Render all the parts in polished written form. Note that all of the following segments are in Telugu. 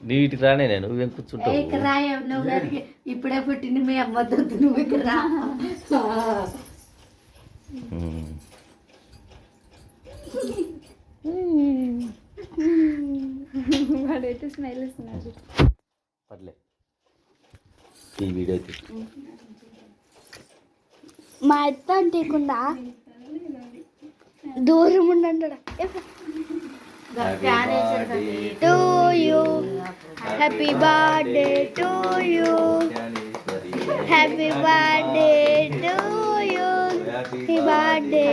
నీటికి రానే నేను నువ్వేం కూర్చుంటావు. ఇప్పుడే పుట్టింది మీ అమ్మ నువ్వు ఇక్కడ రా. వాడైతే స్మైల్ ఇస్తున్నాడు. పర్లే ఈ వీడియో అయితే మా అత్త అంటేకుండా దూరం ఉండండి. To you happy birthday to you happy birthday to you happy birthday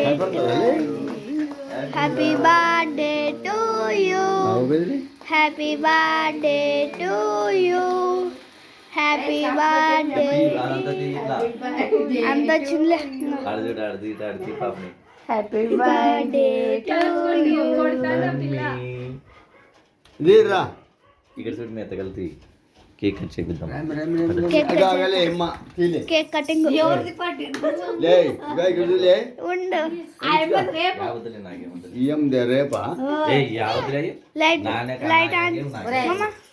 happy birthday to you happy birthday to you happy birthday అంత చిన్నలే. Happy birthday to you. ఇక్కడ చూడు మీ ఎత్తగలితే కేక్ కట్ చేపిద్దాం. కేక్ కటింగ్ ఉండు. రేపా లైట్ ఆన్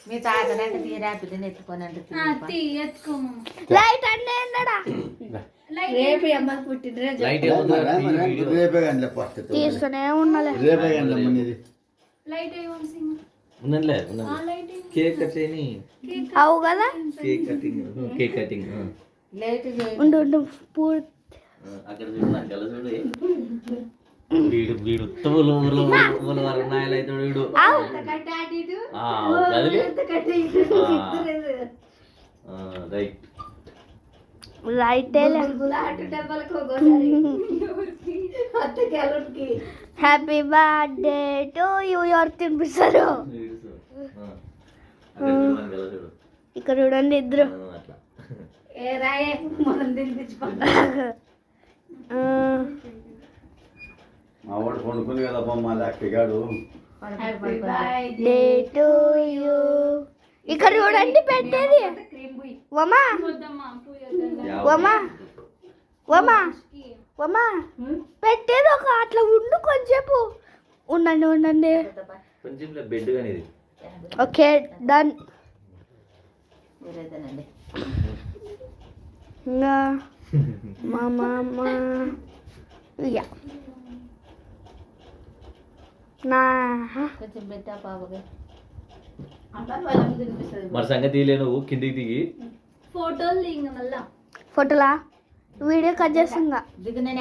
మీ తాతనంటే తీరాపిద్దని ఎత్తుకొని లైట్ అంటే ఏంటడా రేపు అమ్మ పుట్టినరోజు తీస్తూనే ఉండాలి. కేక్ కట్ చేయని అవు కదా కేక్ కటింగ్ కేక్ కటింగ్ ఉండు ఉండు పూర్తి అక్కడ చూడు నాకు ఎలా చూడు వీడు వీడు తువ్వులు వరణాయలు అయితే వీడు right right happy birthday to you. ఎవరు తినిపిస్తారు ఇక్కడ చూడండి ఇద్దరు. మా వాడు కొనుక్కుంది కదా బొమ్మ లెక్కగాడు. Day to you. ఇక్కడ చూడండి పెట్టేది. వమా వమా వమా వమా పెట్టేది ఒక అట్లా ఉండు కొంచెంసేపు ఉండండి ఉండండి. కొంచెం బెడ్ కానీ ఓకే డన్. ఇంకా మా మామ యా నా కొంచెం పెట్టా పాపగా మరి సంగతి తీయలే నువ్వు కిందికి దిగి ఫోటోలా వీడియో కట్ చేస్తుందా దిగునే